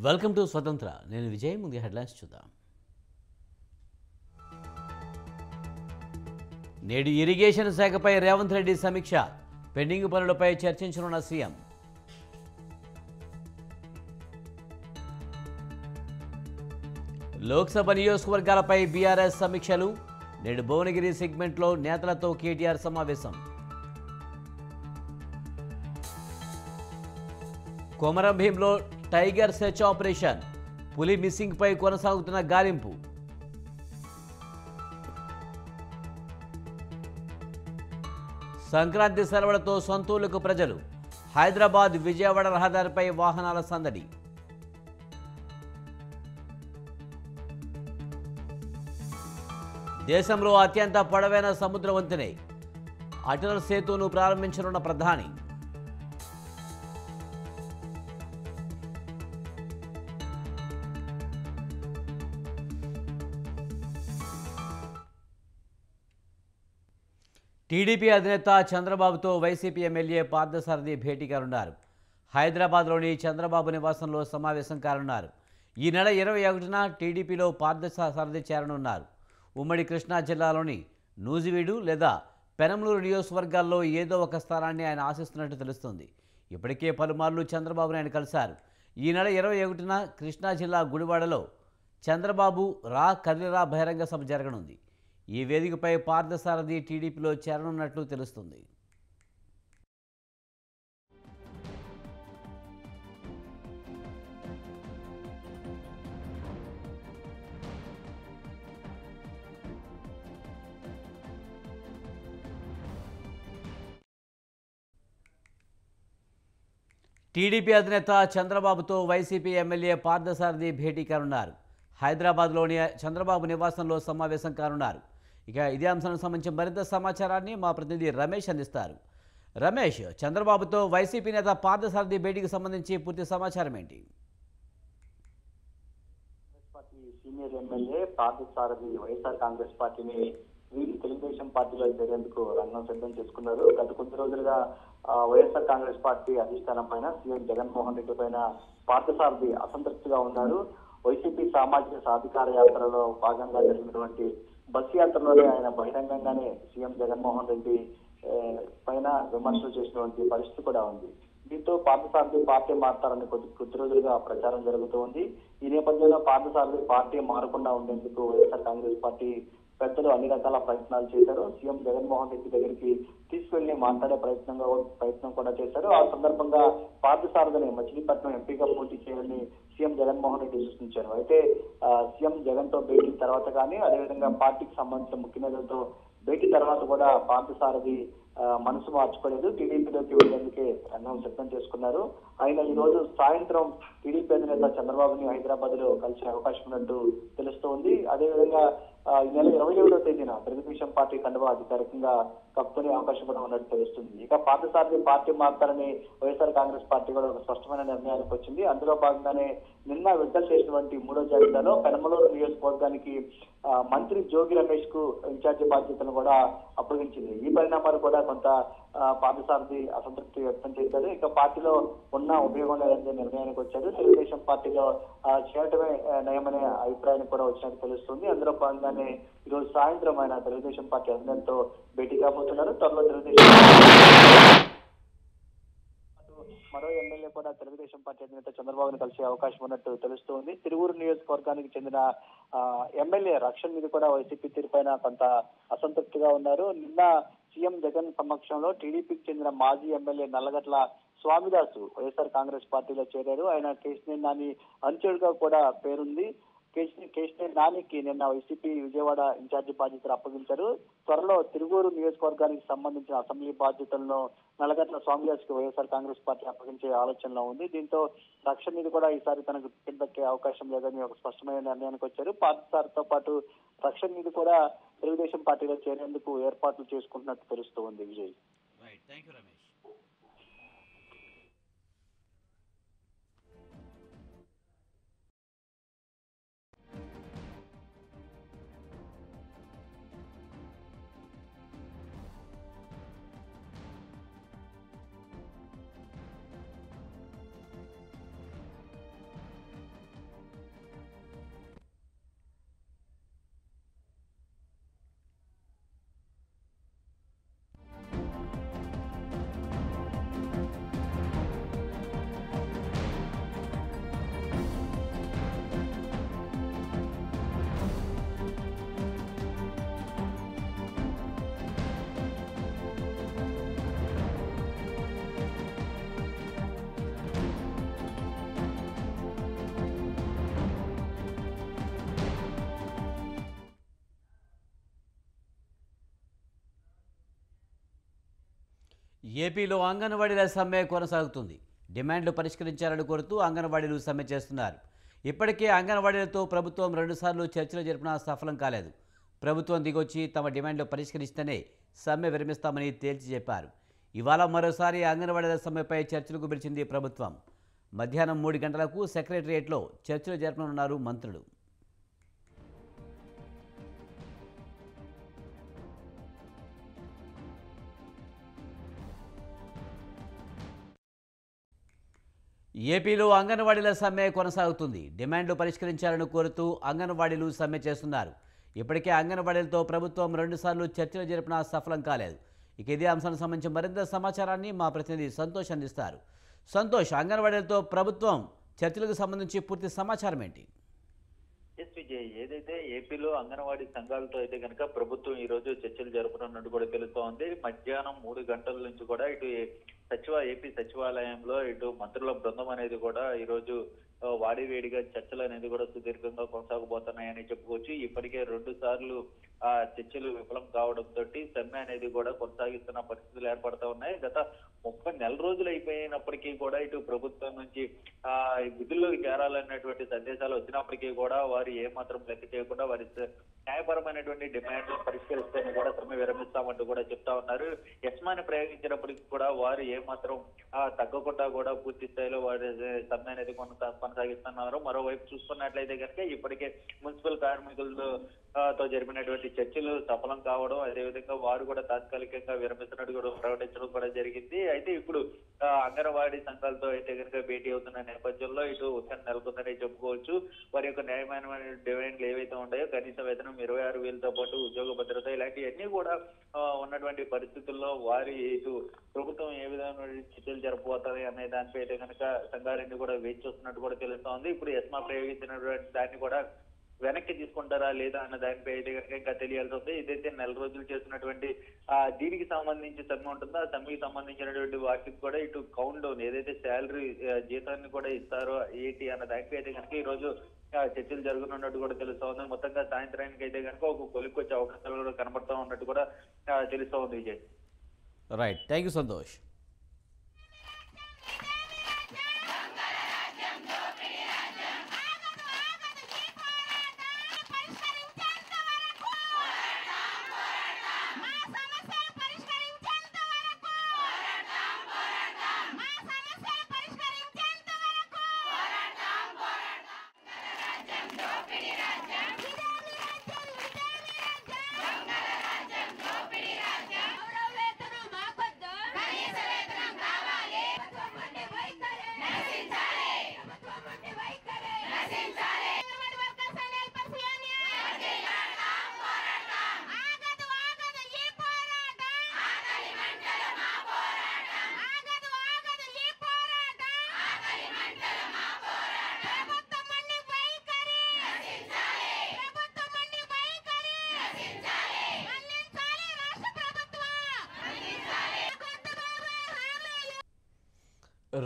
Welcome to స్వతంత్ర. నేను విజయ్. ముందు హెడ్లైన్స్ చూద్దాం. నేడు ఇరిగేషన్ శాఖపై రేవంత్ రెడ్డి సమీక్ష. పెండింగ్ పనులపై చర్చించనున్న సీఎం. లోక్సభ నియోజకవర్గాలపై బీఆర్ఎస్ సమీక్షలు. నేడు భువనగిరి సెగ్మెంట్లో నేతలతో కేటీఆర్ సమావేశం. కొమరం భీంలో టైగర్ సెర్చ్ ఆపరేషన్. పులి మిస్సింగ్పై కొనసాగుతున్న గాలింపు. సంక్రాంతి సెలవులతో సొంతూళ్లకు ప్రజలు. హైదరాబాద్ విజయవాడ రహదారిపై వాహనాల సందడి. దేశంలో అత్యంత పొడవైన సముద్ర వంతెనే అటల్ సేతును ప్రారంభించనున్న ప్రధాని. టీడీపీ అధినేత చంద్రబాబుతో వైసీపీ ఎమ్మెల్యే పార్థసారథి భేటీ కానున్నారు. హైదరాబాద్లోని చంద్రబాబు నివాసంలో సమావేశం కానున్నారు. ఈ నెల 21న టీడీపీలో పార్థసారథి చేరనున్నారు. ఉమ్మడి కృష్ణా జిల్లాలోని నూజివీడు లేదా పెనమలూరు నియోజకవర్గాల్లో ఏదో ఒక స్థానాన్ని ఆయన ఆశిస్తున్నట్టు తెలుస్తుంది. ఇప్పటికే పలుమార్లు చంద్రబాబుని ఆయన కలిశారు. ఈ నెల 21న కృష్ణా జిల్లా గుడివాడలో చంద్రబాబు కదిలిరా బహిరంగ సభ జరగనుంది. ఈ వేదికపై పార్థసారథి టీడీపీలో చేరనున్నట్లు తెలుస్తుంది. టీడీపీ అధినేత చంద్రబాబుతో వైసీపీ ఎమ్మెల్యే పార్థసారథి భేటీ కానున్నారు. హైదరాబాద్లోని చంద్రబాబు నివాసంలో సమావేశం కానున్నారు. ఇక ఇదే అంశానికి సంబంధించి మరింత సమాచారాన్ని మా ప్రతినిధి రమేష్ అందిస్తారు. రమేష్, చంద్రబాబుతో వైసీపీ నేత పార్థసారథి భేటీకి సంబంధించి పూర్తి సమాచారం ఏంటి? సీనియర్ ఎమ్మెల్యే పార్థసారథి వైఎస్ఆర్ కాంగ్రెస్ పార్టీని వీరి తెలుగుదేశం పార్టీలో చేరేందుకు రంగం సిద్ధం చేసుకున్నారు. గత కొద్ది రోజులుగా వైఎస్ఆర్ కాంగ్రెస్ పార్టీ అధిష్టానం పైన సీఎం జగన్మోహన్ రెడ్డి పైన పార్థసారథి అసంతృప్తిగా ఉన్నారు. వైసీపీ సామాజిక సాధికార యాత్రలో భాగంగా జరిగినటువంటి బస్సు యాత్రలోనే ఆయన బహిరంగంగానే సీఎం జగన్మోహన్ రెడ్డి పైన విమర్శలు చేసినటువంటి పరిస్థితి కూడా ఉంది. దీంతో పార్థసారథి పార్టీ మారుతారని కొద్ది రోజులుగా ప్రచారం జరుగుతూ ఉంది. ఈ నేపథ్యంలో పార్థసారథి పార్టీ మారకుండా ఉండేందుకు వైఎస్ఆర్ కాంగ్రెస్ పార్టీ పెద్దలు అన్ని రకాల ప్రయత్నాలు చేశారు. సీఎం జగన్మోహన్ రెడ్డి దగ్గరికి తీసుకెళ్లి మాట్లాడే ప్రయత్నం కూడా చేశారు. ఆ సందర్భంగా పార్థసారథిని మచిలీపట్నం ఎంపీగా పోటీ చేయాలని సీఎం జగన్మోహన్ రెడ్డి సూచించారు. అయితే సీఎం జగన్ తో భేటీ తర్వాత కానీ, అదేవిధంగా పార్టీకి సంబంధించిన ముఖ్య నేతలతో భేటీ తర్వాత కూడా పార్థసారథి మనసు మార్చుకోలేదు. టీడీపీలోకి వెళ్లేందుకే రంగం సిద్ధం చేసుకున్నారు. ఆయన ఈ రోజు సాయంత్రం టీడీపీ అధినేత చంద్రబాబుని హైదరాబాద్ లో కలిసే అవకాశం ఉన్నట్టు తెలుస్తోంది. అదేవిధంగా ఈ నెల 27వ తేదీన తెలుగుదేశం పార్టీ కండువా అధికారికంగా కప్పుకునే అవకాశం కూడా ఉన్నట్టు తెలుస్తుంది. ఇక పార్థసారథి పార్టీ మారుతారని వైఎస్ఆర్ కాంగ్రెస్ పార్టీ కూడా ఒక స్పష్టమైన నిర్ణయానికి వచ్చింది. అందులో భాగంగానే నిన్న విడుదల చేసినటువంటి 3వ జాబితాలో పెనమలూరు నియోజకవర్గానికి మంత్రి జోగి రమేష్ కు ఇన్ఛార్జి బాధ్యతలు కూడా అప్పగించింది. ఈ పరిణామాలు కూడా కొంత పార్థసారథి అసంతృప్తి వ్యక్తం చేశారు. ఇక పార్టీలో ఉన్న ఉపయోగం లేదనే నిర్ణయానికి వచ్చారు. తెలుగుదేశం పార్టీలో చేరటమే నయమనే అభిప్రాయానికి కూడా వచ్చినట్టు తెలుస్తుంది. అందులో భాగంగానే ఈ రోజు సాయంత్రం ఆయన తెలుగుదేశం పార్టీ అధినేతతో భేటీ కాబోతున్నారు. త్వరలో తెలుగుదేశం మరో ఎమ్మెల్యే కూడా తెలుగుదేశం పార్టీ అధినేత చంద్రబాబును కలిసే అవకాశం ఉన్నట్టు తెలుస్తోంది. తిరువూరు నియోజకవర్గానికి చెందిన ఎమ్మెల్యే రక్షణ్ మీద కూడా వైసీపీ తీరుపైన కొంత అసంతృప్తిగా ఉన్నారు. నిన్న సీఎం జగన్ సమక్షంలో టీడీపీకి చెందిన మాజీ ఎమ్మెల్యే నల్లగట్ల స్వామిదాసు వైఎస్ఆర్ కాంగ్రెస్ పార్టీలో చేరారు. ఆయన కేశినేని నాని అనుచరుడుగా కూడా పేరుంది. కేశినేని నానికి నిన్న వైసీపీ విజయవాడ ఇన్ఛార్జి బాధ్యతలు అప్పగించారు. త్వరలో తిరువూరు నియోజకవర్గానికి సంబంధించిన అసెంబ్లీ బాధ్యతలను నల్లగట్ల స్వామిదాస్కి వైఎస్ఆర్ కాంగ్రెస్ పార్టీ అప్పగించే ఆలోచనలో ఉంది. దీంతో రక్షణ మీద కూడా ఈసారి తనకు టికెట్ దక్కే అవకాశం లేదని ఒక స్పష్టమైన నిర్ణయానికి వచ్చారు. పార్థసారథితో పాటు రక్షణ మీద కూడా తెలుగుదేశం పార్టీలో చేరేందుకు ఏర్పాట్లు చేసుకుంటున్నట్టు తెలుస్తూ ఉంది. విజయ్. ఏపీలో అంగన్వాడీల సమ్మె కొనసాగుతుంది. డిమాండ్లు పరిష్కరించాలని కోరుతూ అంగన్వాడీలు సమ్మె చేస్తున్నారు. ఇప్పటికే అంగన్వాడీలతో ప్రభుత్వం 2 సార్లు చర్చలు జరిపినా సఫలం కాలేదు. ప్రభుత్వం దిగొచ్చి తమ డిమాండ్లు పరిష్కరిస్తేనే సమ్మె విరమిస్తామని తేల్చి చెప్పారు. ఇవాళ మరోసారి అంగన్వాడీల సమ్మెపై చర్చలకు పిలిచింది ప్రభుత్వం. మధ్యాహ్నం 3 గంటలకు సెక్రటరియట్లో చర్చలు జరపనున్నారు మంత్రులు. ఏపీలో అంగన్వాడీల సమ్మె కొనసాగుతుంది. డిమాండ్లు పరిష్కరించాలని కోరుతూ అంగన్వాడీలు సమ్మె చేస్తున్నారు. ఇప్పటికే అంగన్వాడీలతో ప్రభుత్వం 2 సార్లు చర్చలు జరిపినా సఫలం కాలేదు. ఇక ఇదే అంశానికి సంబంధించి మరింత సమాచారాన్ని మా ప్రతినిధి సంతోష్ అందిస్తారు. సంతోష్, అంగన్వాడీలతో ప్రభుత్వం చర్చలకు సంబంధించి పూర్తి సమాచారం ఏంటి? విజయ్, ఏదైతే ఏపీలో అంగన్వాడీ సంఘాలతో అయితే కనుక ప్రభుత్వం ఈ రోజు చర్చలు జరుపుతున్నట్టు కూడా తెలుస్తోంది. మధ్యాహ్నం 3 గంటల నుంచి కూడా ఇటు ఏపీ సచివాలయంలో ఇటు మంత్రుల బృందం అనేది కూడా ఈ రోజు వాడివేడిగా చర్చలు అనేది కూడా సుదీర్ఘంగా కొనసాగబోతున్నాయని చెప్పుకోవచ్చు. ఇప్పటికే 2 సార్లు ఆ చర్చలు విఫలం కావడంతో సమ్మె అనేది కూడా కొనసాగిస్తున్న పరిస్థితులు ఏర్పడతా ఉన్నాయి. గత 30 నెల రోజులు అయిపోయినప్పటికీ కూడా ఇటు ప్రభుత్వం నుంచి విధుల్లోకి చేరాలన్నటువంటి సందేశాలు వచ్చినప్పటికీ కూడా వారు ఏమాత్రం లెక్క చేయకుండా వారి న్యాయపరమైనటువంటి డిమాండ్లు పరిష్కరిస్తేనే కూడా సమ్మె విరమిస్తామంటూ కూడా చెప్తా ఉన్నారు. యస్మాని ప్రయోగించినప్పటికీ కూడా వారు ఏమాత్రం తగ్గకుండా కూడా పూర్తి స్థాయిలో వారి సమ్మె అనేది కొనసాగిస్తున్నారు. మరోవైపు చూసుకున్నట్లయితే కనుక ఇప్పటికే మున్సిపల్ కార్మికులతో జరిపినటువంటి చర్చలు సఫలం కావడం, అదేవిధంగా వారు కూడా తాత్కాలికంగా విరమిస్తున్నట్టు కూడా ప్రకటించడం కూడా జరిగింది. అయితే ఇప్పుడు అంగన్వాడీ సంఘాలతో అయితే కనుక భేటీ అవుతున్న నేపథ్యంలో ఇటు ఉత్సాహం నెలకొందని చెప్పుకోవచ్చు. వారి యొక్క న్యాయమైన డిమాండ్లు ఏవైతే ఉంటాయో కనీస వేతనం 26,000తో పాటు ఉద్యోగ భద్రత ఇలాంటివన్నీ కూడా ఉన్నటువంటి పరిస్థితుల్లో వారి ఇటు ప్రభుత్వం ఏ విధమైన చర్చలు జరపబోతుంది అనే దానిపై అయితే కనుక సంఘాలన్నీ కూడా వేచి చూస్తున్నట్టు కూడా తెలుస్తోంది. ఇప్పుడు ఎస్మా ప్రయోగించినటువంటి దాన్ని కూడా వెనక్కి తీసుకుంటారా లేదా అన్న దానిపై అయితే కనుక ఇంకా తెలియాల్సి ఉంది. ఇదైతే నెల రోజులు చేస్తున్నటువంటి దీనికి సంబంధించి సమ్మె ఉంటుందో ఆ సమ్మెకి సంబంధించినటువంటి వాటికి కూడా ఇటు కౌంట్ డౌన్ ఏదైతే శాలరీ జీతాన్ని కూడా ఇస్తారో ఏంటి అన్న దానిపై అయితే కనుక ఈ రోజు చర్చలు జరుగుతున్నట్టు కూడా తెలుస్తా ఉంది. మొత్తంగా సాయంత్రానికి అయితే కనుక ఒక కొలిక్కి వచ్చే అవకాశాలు కూడా కనబడతా ఉన్నట్టు కూడా తెలుస్తా ఉంది. Vijay, right, thank you Santosh.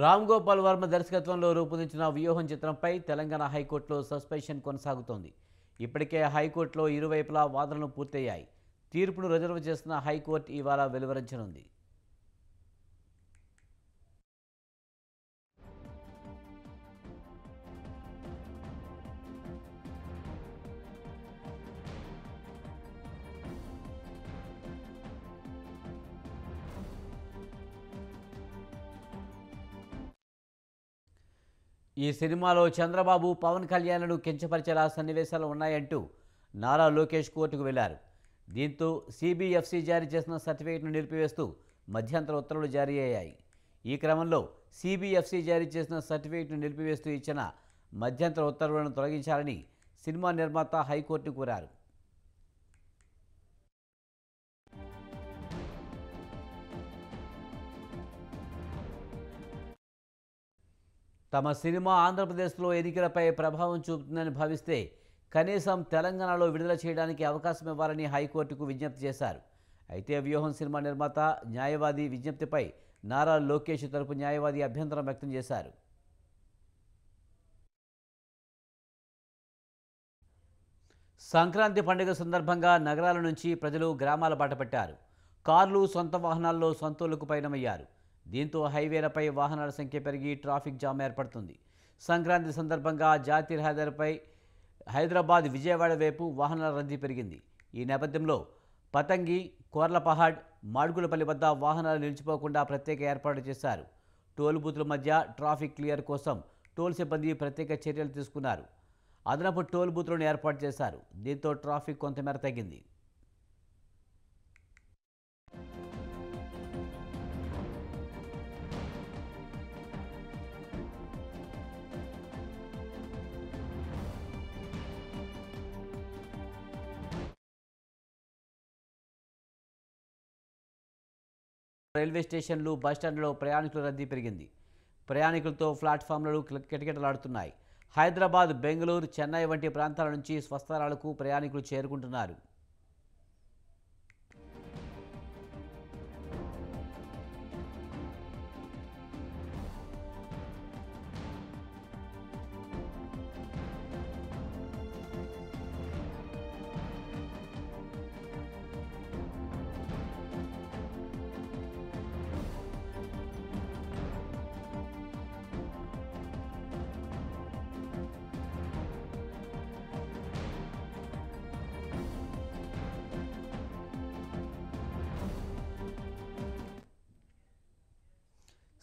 Ram Gopal Varma దర్శకత్వంలో రూపొందించిన వ్యూహం చిత్రంపై తెలంగాణ హైకోర్టులో సస్పెన్షన్ కొనసాగుతోంది. ఇప్పటికే హైకోర్టులో ఇరువైపులా వాదనలు పూర్తయ్యాయి. తీర్పును రిజర్వ్ చేసిన హైకోర్టు ఇవాళ వెలువరించనుంది. ఈ సినిమాలో చంద్రబాబు పవన్ కళ్యాణ్ను కించపరిచేలా సన్నివేశాలు ఉన్నాయంటూ నారా లోకేష్ కోర్టుకు వెళ్లారు. దీంతో సిబిఎఫ్సి జారీ చేసిన సర్టిఫికేట్ను నిలిపివేస్తూ మధ్యంతర ఉత్తర్వులు జారీ అయ్యాయి. ఈ క్రమంలో సిబిఎఫ్సి జారీ చేసిన సర్టిఫికేట్ను నిలిపివేస్తూ ఇచ్చిన మధ్యంతర ఉత్తర్వులను తొలగించాలని సినిమా నిర్మాత హైకోర్టును కోరారు. తమ సినిమా ఆంధ్రప్రదేశ్లో ఎన్నికలపై ప్రభావం చూపుతుందని భావిస్తే కనీసం తెలంగాణలో విడుదల చేయడానికి అవకాశం ఇవ్వాలని హైకోర్టుకు విజ్ఞప్తి చేశారు. అయితే వ్యూహం సినిమా నిర్మాత న్యాయవాది విజ్ఞప్తిపై నారా లోకేష్ తరపు న్యాయవాది అభ్యంతరం వ్యక్తం చేశారు. సంక్రాంతి పండుగ సందర్భంగా నగరాల నుంచి ప్రజలు గ్రామాల బాట పట్టారు. కార్లు సొంత వాహనాల్లో సొంతూళ్లకు పయనమయ్యారు. దీంతో హైవేలపై వాహనాల సంఖ్య పెరిగి ట్రాఫిక్ జామ్ ఏర్పడుతుంది. సంక్రాంతి సందర్భంగా జాతీయ రహదారిపై హైదరాబాద్ విజయవాడ వైపు వాహనాల రద్దీ పెరిగింది. ఈ నేపథ్యంలో పతంగి, కోర్లపహాడ్, మాడుగులపల్లి వద్ద వాహనాలు నిలిచిపోకుండా ప్రత్యేక ఏర్పాటు చేశారు. టోల్ బూతుల మధ్య ట్రాఫిక్ క్లియర్ కోసం టోల్ సిబ్బంది ప్రత్యేక చర్యలు తీసుకున్నారు. అదనపు టోల్ బూతులను ఏర్పాటు చేశారు. దీంతో ట్రాఫిక్ కొంతమేర తగ్గింది. రైల్వే స్టేషన్లు, బస్టాండ్లో ప్రయాణికుల రద్దీ పెరిగింది. ప్రయాణికులతో ప్లాట్ఫామ్లు కిటకిటలాడుతున్నాయి. హైదరాబాద్, బెంగళూరు, చెన్నై వంటి ప్రాంతాల నుంచి స్వస్థలాలకు ప్రయాణికులు చేరుకుంటున్నారు.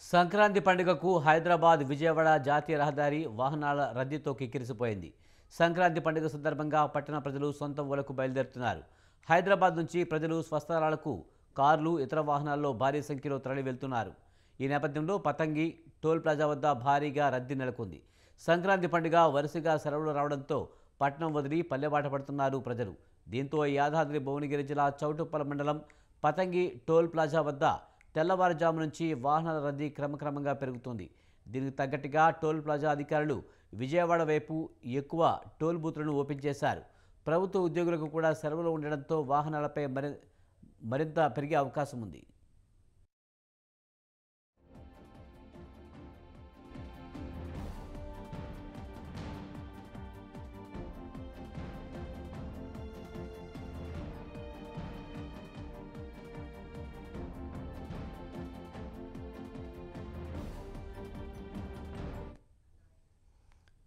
సంక్రాంతి పండుగకు హైదరాబాద్ విజయవాడ జాతీయ రహదారి వాహనాల రద్దీతో కిక్కిరిసిపోయింది. సంక్రాంతి పండుగ సందర్భంగా పట్టణ ప్రజలు సొంత ఊళ్ళకు బయలుదేరుతున్నారు. హైదరాబాద్ నుంచి ప్రజలు స్వస్థలాలకు కార్లు, ఇతర వాహనాల్లో భారీ సంఖ్యలో తరలి వెళ్తున్నారు. ఈ నేపథ్యంలో పతంగి, టోల్ ప్లాజా వద్ద భారీగా రద్దీ నెలకొంది. సంక్రాంతి పండుగ వరుసగా సెలవులు రావడంతో పట్టణం వదిలి పల్లెబాట పడుతున్నారు ప్రజలు. దీంతో యాదాద్రి భువనగిరి జిల్లా చౌటుప్పల మండలం పతంగి టోల్ ప్లాజా వద్ద తెల్లవారుజాము నుంచి వాహనాల రద్దీ క్రమక్రమంగా పెరుగుతుంది. దీనికి తగ్గట్టుగా టోల్ ప్లాజా అధికారులు విజయవాడ వైపు ఎక్కువ టోల్ బూత్లను ఓపెన్ చేశారు. ప్రభుత్వ ఉద్యోగులకు కూడా సెలవులు ఉండడంతో వాహనాలపై మరింత పెరిగే అవకాశం ఉంది.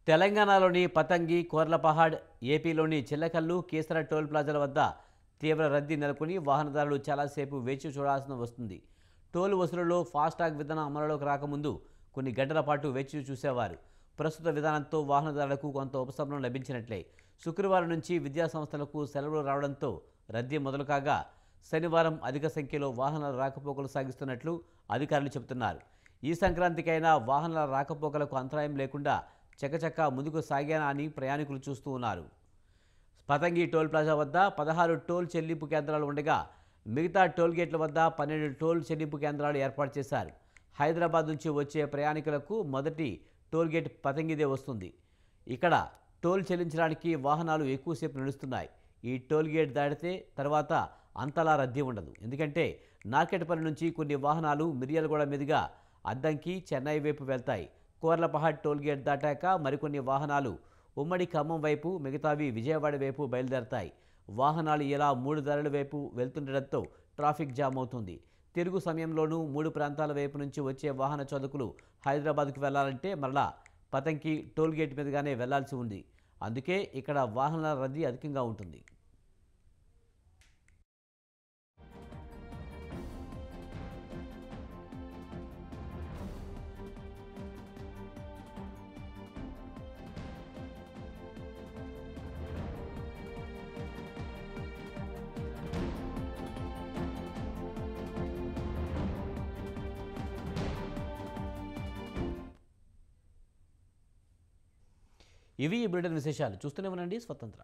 తెలంగాణలోని పతంగి, కోర్లపహాడ్, ఏపీలోని చిల్లకల్లు, కీసర టోల్ ప్లాజాల వద్ద తీవ్ర రద్దీ నెలకొని వాహనదారులు చాలాసేపు వేచి చూడాల్సి వస్తుంది. టోల్ వసూలులో ఫాస్టాగ్ విధానం అమలులోకి రాకముందు కొన్ని గంటల పాటు వేచి చూసేవారు. ప్రస్తుత విధానంతో వాహనదారులకు కొంత ఉపశమనం లభించినట్లే. శుక్రవారం నుంచి విద్యాసంస్థలకు సెలవులు రావడంతో రద్దీ మొదలు కాగా శనివారం అధిక సంఖ్యలో వాహనాల రాకపోకలు సాగిస్తున్నట్లు అధికారులు చెబుతున్నారు. ఈ సంక్రాంతికైనా వాహనాల రాకపోకలకు అంతరాయం లేకుండా చకచకా ముందుకు సాగానా అని ప్రయాణికులు చూస్తూ ఉన్నారు. పతంగి టోల్ ప్లాజా వద్ద 16 టోల్ చెల్లింపు కేంద్రాలు ఉండగా మిగతా టోల్ గేట్ల వద్ద 12 టోల్ చెల్లింపు కేంద్రాలు ఏర్పాటు చేశారు. హైదరాబాద్ నుంచి వచ్చే ప్రయాణికులకు మొదటి టోల్ గేట్ పతంగిదే వస్తుంది. ఇక్కడ టోల్ చెల్లించడానికి వాహనాలు ఎక్కువసేపు నిలుస్తున్నాయి. ఈ టోల్ గేట్ దాటితే తర్వాత అంతలా రద్దీ ఉండదు. ఎందుకంటే నార్కెట్పల్లి నుంచి కొన్ని వాహనాలు మిర్యాలగూడ మీదుగా అద్దంకి, చెన్నై వైపు వెళ్తాయి. కోర్లపహాడ్ టోల్ గేట్ దాటాక మరికొన్ని వాహనాలు ఉమ్మడి ఖమ్మం వైపు, మిగతావి విజయవాడ వైపు బయలుదేరతాయి. వాహనాలు ఇలా 3 దారుల వైపు వెళ్తుండటంతో ట్రాఫిక్ జామ్ అవుతుంది. తిరుగు సమయంలోనూ 3 ప్రాంతాల వైపు నుంచి వచ్చే వాహన చోదకులు హైదరాబాద్కు వెళ్లాలంటే మరలా పతంకి టోల్ గేట్ మీదుగానే వెళ్లాల్సి ఉంది. అందుకే ఇక్కడ వాహనాల రద్దీ అధికంగా ఉంటుంది. ఇవి ఈ బులెటిన్ విశేషాలు. చూస్తూనే ఉండండి స్వతంత్ర.